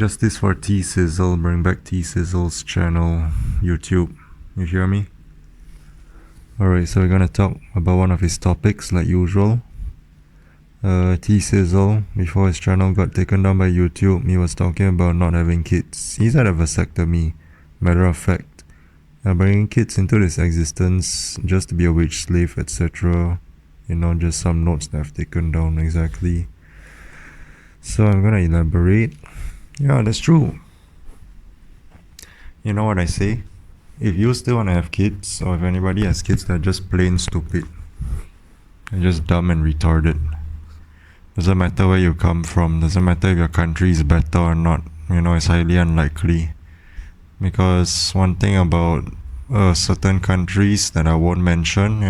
Justice for T.SIZZLE, bring back T.SIZZLE'S channel, YouTube. You hear me? Alright, so we're gonna talk about one of his topics like usual. T.SIZZLE, before his channel got taken down by YouTube, he was talking about not having kids. He's had a vasectomy, matter of fact. Bringing kids into this existence just to be a wage slave, etc. Just some notes that I've taken down exactly. So I'm gonna elaborate. Yeah, that's true. You know what I say? If you still want to have kids, or if anybody has kids, they're just plain stupid. They're just dumb and retarded. Doesn't matter where you come from. Doesn't matter if your country is better or not. It's highly unlikely. Because one thing about certain countries that I won't mention,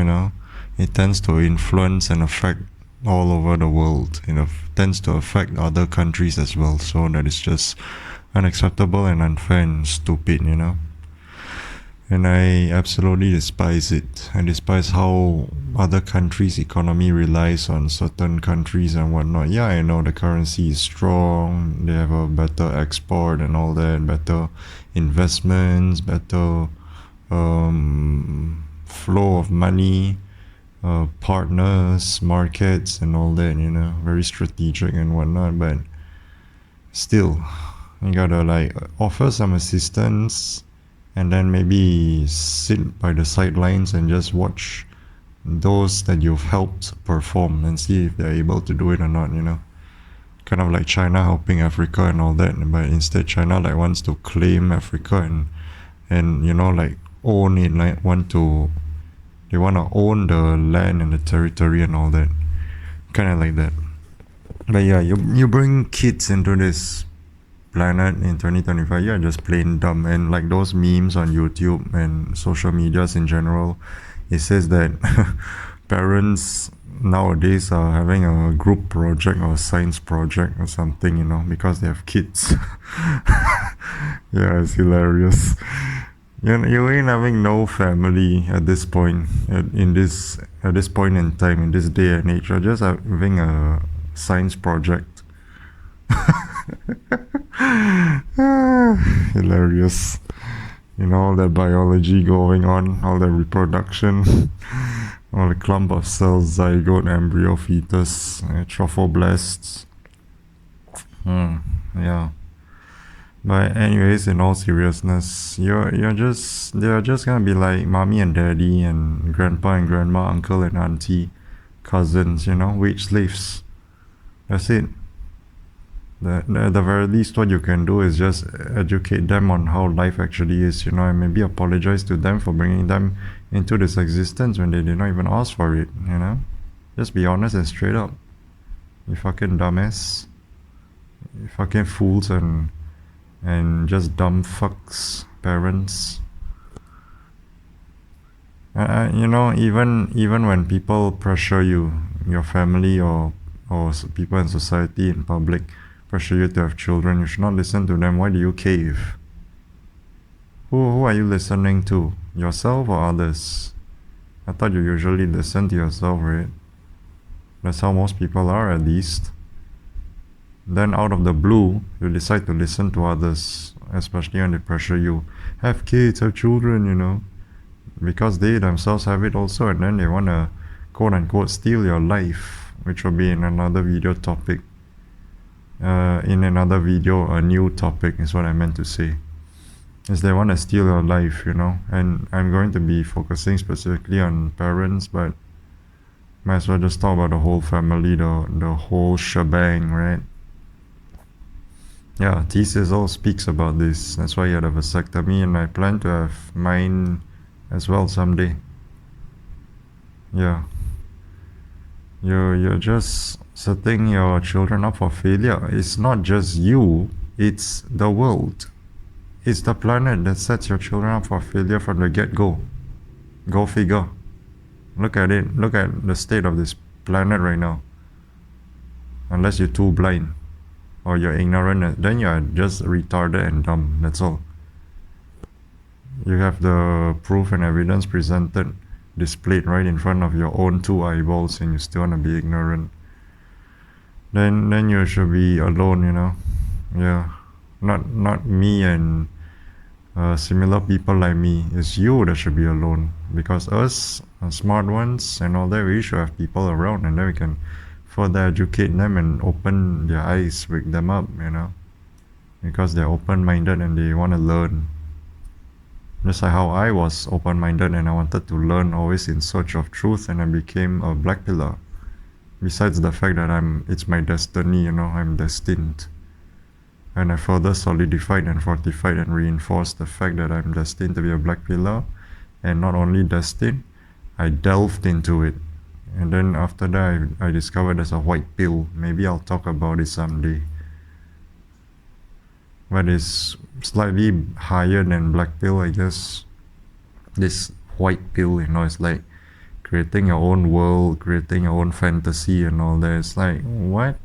it tends to influence and affect all over the world. Tends to affect other countries as well. So that is just unacceptable and unfair and stupid, And I absolutely despise it. I despise how other countries' economy relies on certain countries and whatnot. Yeah, I know the currency is strong, they have a better export and all that, better investments, better flow of money, partners, markets and all that, very strategic and whatnot, but still, you gotta offer some assistance and then maybe sit by the sidelines and just watch those that you've helped perform and see if they're able to do it or not, kind of like China helping Africa and all that, but instead China wants to claim Africa and own it, they want to own the land and the territory and all that, kind of like that. But yeah, you bring kids into this planet in 2025, you're just plain dumb. And like those memes on YouTube and social medias in general, it says that parents nowadays are having a group project or a science project or something, because they have kids. Yeah, it's hilarious. You ain't having no family at this point, at this point in time, in this day and age. You're just having a science project. Hilarious. All that biology going on, all the reproduction, all the clump of cells, zygote, embryo, fetus, trophoblasts. Yeah. But anyways, in all seriousness, they're just gonna be like mommy and daddy and grandpa and grandma, uncle and auntie, cousins, wage slaves. That's it. At the very least, what you can do is just educate them on how life actually is, and maybe apologize to them for bringing them into this existence when they did not even ask for it, Just be honest and straight up. You fucking dumbass. You fucking fools and just dumb fucks, parents. Even when people pressure you, your family or people in society in public pressure you to have children, you should not listen to them. Why do you cave? Who are you listening to? Yourself or others? I thought you usually listen to yourself, right? That's how most people are, at least. Then out of the blue, you decide to listen to others, especially when they pressure you. Have kids, have children, because they themselves have it also, and then they want to quote-unquote steal your life, which will be in another video topic. A new topic is what I meant to say. Is they want to steal your life, and I'm going to be focusing specifically on parents, but might as well just talk about the whole family, the whole shebang, right? Yeah, T.SIZZLE speaks about this. That's why he had a vasectomy, and I plan to have mine as well someday. Yeah. You're just setting your children up for failure. It's not just you, it's the world. It's the planet that sets your children up for failure from the get-go. Go figure. Look at it. Look at the state of this planet right now. Unless you're too blind or you're ignorant, then you're just retarded and dumb. That's all. You have the proof and evidence presented, displayed right in front of your own two eyeballs, and you still want to be ignorant. Then you should be alone, Yeah. Not me and similar people like me. It's you that should be alone, because us smart ones and all that, we should have people around, and then we can further educate them and open their eyes, wake them up, because they're open-minded and they want to learn. Just like how I was open-minded and I wanted to learn, always in search of truth, and I became a black pillar. Besides the fact that it's my destiny, I'm destined. And I further solidified and fortified and reinforced the fact that I'm destined to be a black pillar. And not only destined, I delved into it. And then after that, I discovered there's a white pill. Maybe I'll talk about it someday. But it's slightly higher than black pill, I guess. This white pill, it's like creating your own world, creating your own fantasy and all that. It's like, what?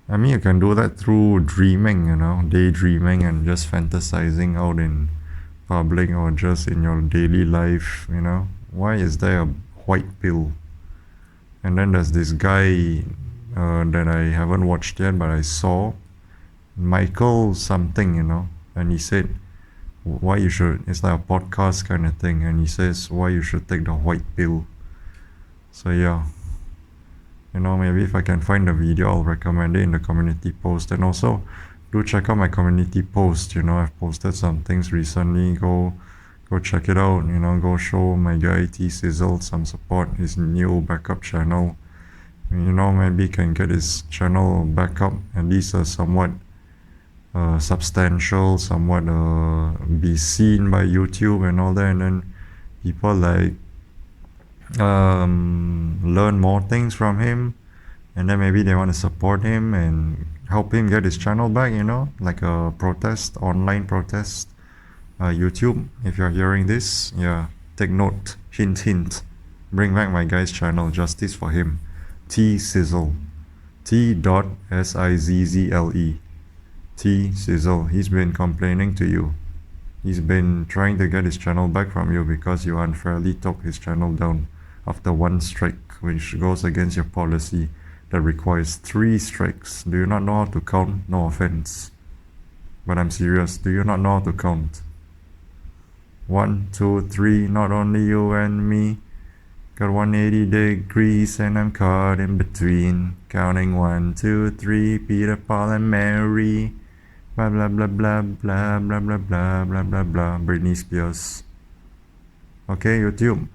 I mean, you can do that through dreaming, daydreaming and just fantasizing out in public or just in your daily life, Why is there a white pill? And then there's this guy that I haven't watched yet, but I saw, Michael something, and he said why you should, it's like a podcast kind of thing, and he says why you should take the white pill. So yeah, maybe if I can find the video, I'll recommend it in the community post. And also do check out my community post. I've posted some things recently. Go check it out. Go show my guy T.SIZZLE'S some support, his new backup channel. Maybe can get his channel back up, at least somewhat substantial, somewhat be seen by YouTube and all that, and then people like learn more things from him, and then maybe they want to support him and help him get his channel back, like a protest, online protest. YouTube, if you're hearing this, yeah, take note, hint, bring back my guy's channel, justice for him. T.SIZZLE, T.SIZZLE, T.SIZZLE. He's been complaining to you. He's been trying to get his channel back from you because you unfairly took his channel down after one strike, which goes against your policy that requires 3 strikes. Do you not know how to count? No offense, but I'm serious. Do you not know how to count? 1, 2, 3, not only you and me. Got 180 degrees and I'm caught in between. Counting 1, 2, 3, Peter, Paul and Mary. Blah blah blah blah blah blah blah blah blah blah blah. Britney Spears. Okay, YouTube,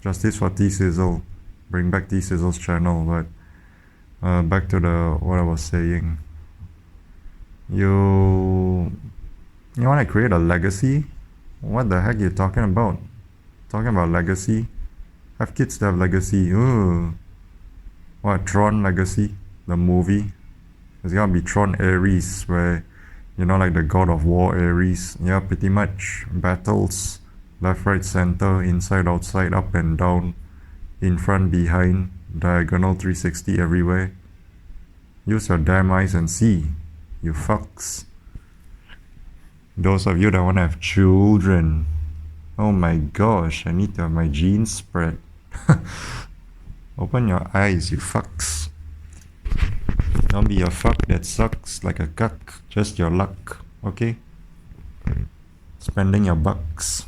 justice for T.SIZZLE. Bring back T.SIZZLE's channel. But back to what I was saying. You want to create a legacy? What the heck are you talking about? Talking about legacy? Have kids to have legacy. Ooh. What, Tron Legacy? The movie? It's gonna be Tron Ares, where like the god of war Ares. Yeah, pretty much. Battles, left, right, center, inside, outside, up and down, in front, behind, diagonal 360 everywhere. Use your damn eyes and see, you fucks. Those of you that want to have children, oh my gosh, I need to have my genes spread. Open your eyes, you fucks. Don't be a fuck that sucks like a cuck. Just your luck, okay? Spending your bucks,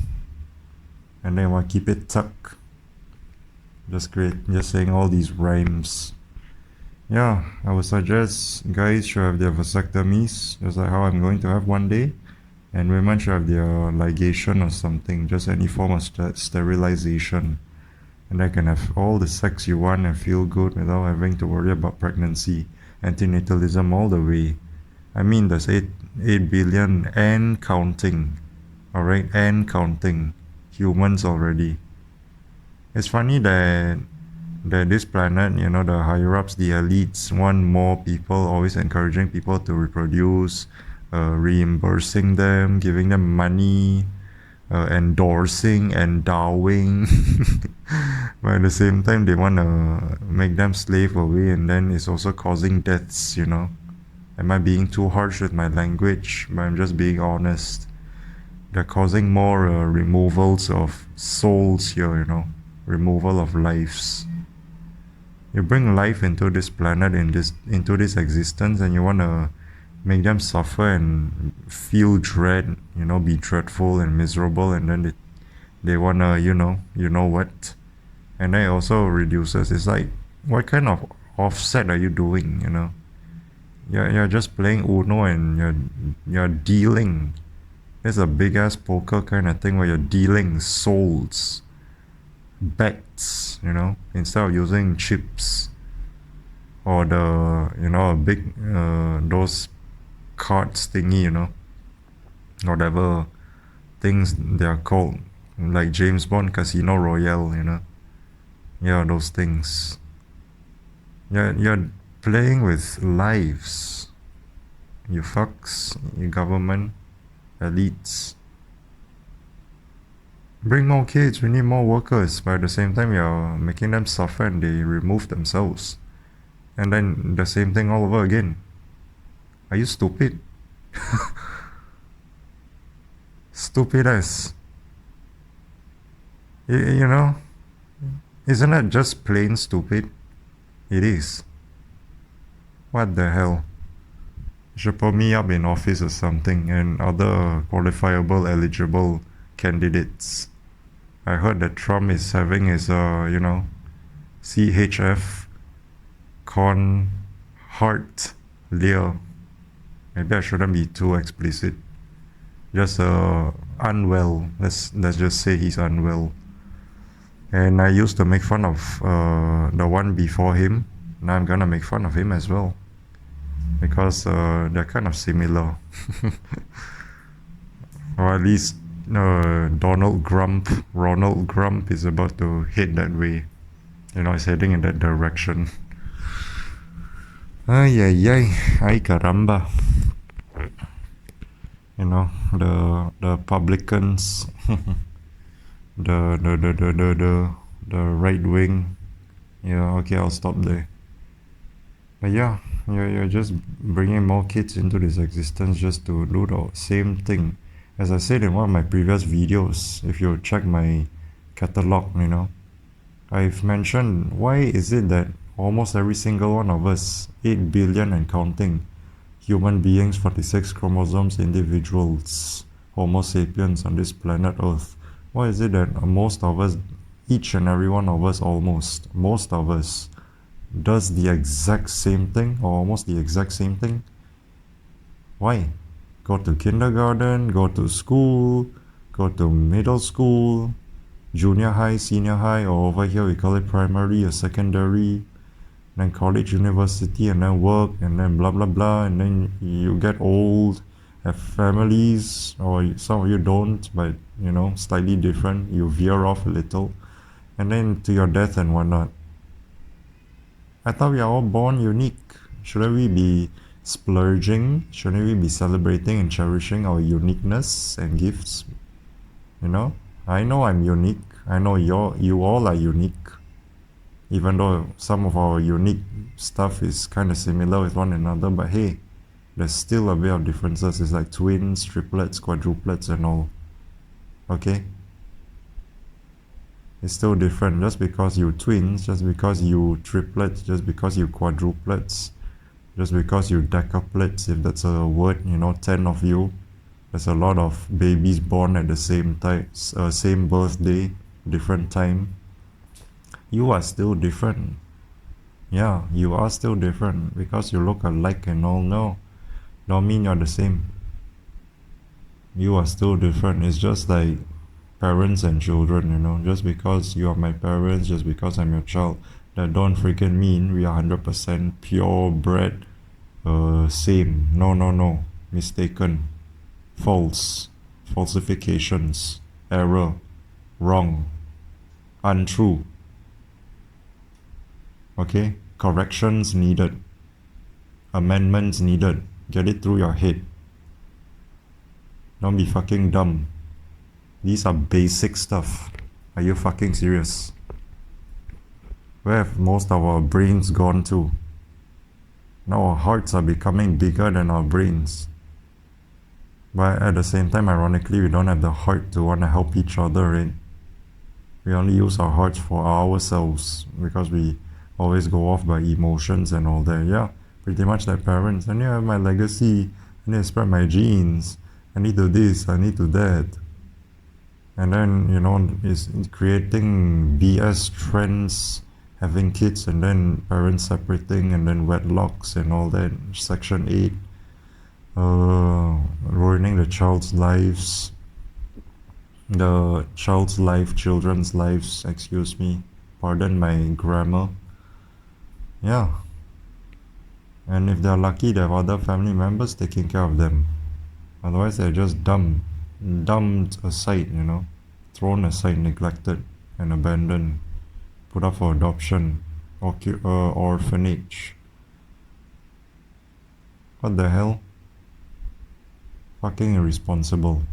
and then want to keep it tuck. Just saying all these rhymes. Yeah, I would suggest guys should have their vasectomies, just like how I'm going to have one day, and women should have their ligation or something, just any form of sterilization, and I can have all the sex you want and feel good without having to worry about pregnancy. Antinatalism all the way. I mean, there's 8 billion and counting, alright, and counting humans already. It's funny that this planet, the higher-ups, the elites, want more people, always encouraging people to reproduce, reimbursing them, giving them money, endorsing, endowing. But at the same time, they want to make them slave away, and then it's also causing deaths, Am I being too harsh with my language? But I'm just being honest. They're causing more removals of souls here, removal of lives. You bring life into this planet, into this existence, and you want to make them suffer and feel dread, be dreadful and miserable, and then they wanna, you know what? And then it also reduces. It's like, what kind of offset are you doing? You're just playing Uno and you're dealing. It's a big ass poker kind of thing where you're dealing souls, bets, instead of using chips or the a big those cards thingy, whatever things they are called, like James Bond Casino Royale, yeah, those things. You're playing with lives, you fucks, you government elites. Bring more kids, we need more workers, but at the same time you're making them suffer and they remove themselves. And then the same thing all over again. Are you stupid? Stupid ass. Isn't that just plain stupid? It is. What the hell? You should put me up in office or something, and other qualifiable, eligible candidates. I heard that Trump is having his, CHF con heart leer. Maybe I shouldn't be too explicit. Just unwell. Let's just say he's unwell. And I used to make fun of the one before him. Now I'm gonna make fun of him as well, because they're kind of similar. Or at least Ronald Grump is about to head that way. He's heading in that direction. Ay caramba. The publicans, the right wing. Yeah, okay, I'll stop there. But yeah, you're just bringing more kids into this existence just to do the same thing. As I said in one of my previous videos, if you check my catalog, I've mentioned, why is it that almost every single one of us, 8 billion and counting, human beings, 46 chromosomes, individuals, Homo sapiens on this planet Earth, why is it that most of us, each and every one of us almost, most of us, does the exact same thing, or almost the exact same thing? Why? Go to kindergarten, go to school, go to middle school, junior high, senior high, or over here we call it primary or secondary, then college, university, and then work, and then blah blah blah, and then you get old, have families, or some of you don't, but slightly different, you veer off a little, and then to your death and whatnot. I thought we are all born unique. Shouldn't we be splurging? Shouldn't we be celebrating and cherishing our uniqueness and gifts? I know I'm unique. I know you all are unique. Even though some of our unique stuff is kind of similar with one another, but hey, there's still a bit of differences. It's like twins, triplets, quadruplets and all. Okay? It's still different. Just because you twins, just because you triplets, just because you quadruplets, just because you decaplets, if that's a word, 10 of you, there's a lot of babies born at the same time, same birthday, different time. You are still different. Yeah, you are still different. Because you look alike and all, no, don't mean you're the same. You are still different. It's just like parents and children, just because you are my parents, just because I'm your child, that don't freaking mean we are 100% purebred, same. No, mistaken, false, falsifications, error, wrong, untrue. Okay, corrections needed, amendments needed. Get it through your head. Don't be fucking dumb. These are basic stuff. Are you fucking serious? Where have most of our brains gone to? Now our hearts are becoming bigger than our brains. But at the same time, ironically, we don't have the heart to want to help each other, right? We only use our hearts for ourselves because we always go off by emotions and all that. Yeah, pretty much like parents. I need to have my legacy. I need to spread my genes. I need to this. I need to that. And then, is creating BS trends, having kids and then parents separating and then wedlocks and all that. Section 8. Ruining the child's lives. The child's life, children's lives, excuse me. Pardon my grammar. Yeah. And if they're lucky, they have other family members taking care of them. Otherwise, they're just dumped aside, thrown aside, neglected, and abandoned, put up for adoption, or orphanage. What the hell? Fucking irresponsible.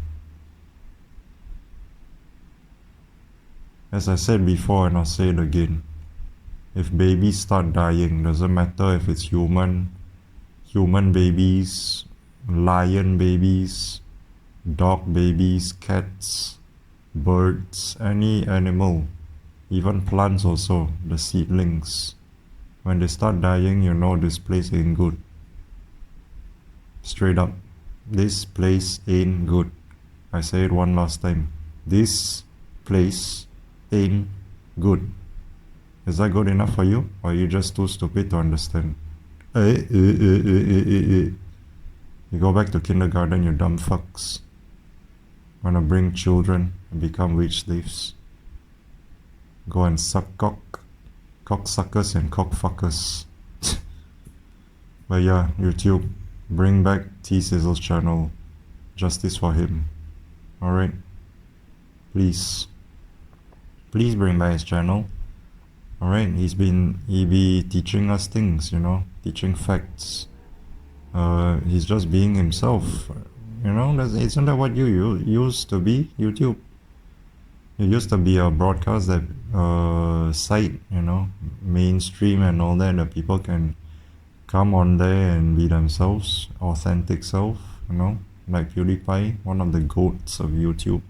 As I said before, and I'll say it again, if babies start dying, doesn't matter if it's human babies, lion babies, dog babies, cats, birds, any animal, even plants also, the seedlings. When they start dying, this place ain't good. Straight up. This place ain't good. I say it one last time. This place ain't good. Is that good enough for you? Or are you just too stupid to understand? You go back to kindergarten, you dumb fucks. Wanna bring children and become wage slaves. Go and suck cocksuckers and cockfuckers. But yeah, YouTube, bring back T.SIZZLE'S channel. Justice for him. Alright? Please bring back his channel. Alright, he be teaching us things, teaching facts. He's just being himself. Isn't that what you used to be, YouTube? It used to be a broadcast that site, mainstream and all that people can come on there and be themselves, authentic self, like PewDiePie, one of the goats of YouTube.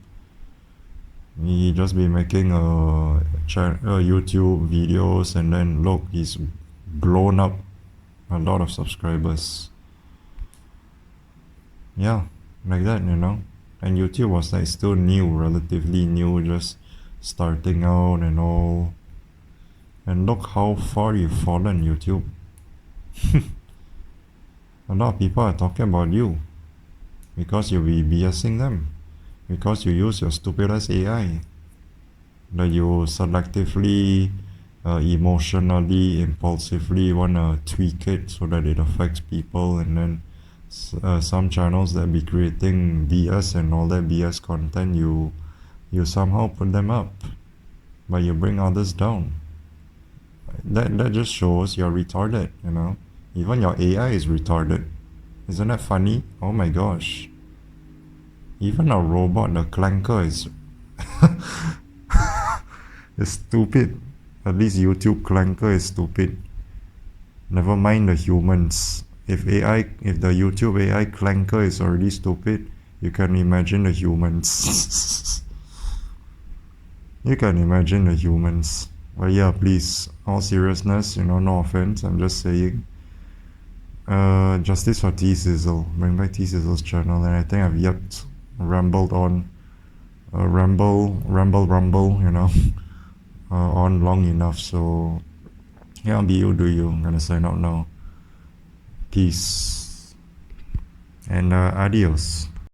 He just be making YouTube videos, and then look, he's blown up a lot of subscribers. Yeah, like that, And YouTube was like still new, relatively new, just starting out and all. And look how far you've fallen, YouTube. A lot of people are talking about you because you'll be BSing them. Because you use your stupid ass AI that you selectively, emotionally, impulsively want to tweak it so that it affects people, and then some channels that be creating BS and all that BS content, you somehow put them up, but you bring others down. That just shows you're retarded, Even your AI is retarded. Isn't that funny? Oh my gosh. Even a robot, the clanker, is is stupid. At least YouTube clanker is stupid. Never mind the humans. If the YouTube AI clanker is already stupid, you can imagine the humans. You can imagine the humans. But yeah, please, all seriousness, no offense, I'm just saying. Justice for T.SIZZLE. Bring back T.SIZZLE'S channel, and I think I've rambled on, rumble, on long enough. So yeah, beyoudoyou. I'm gonna sign out now. Peace and adios.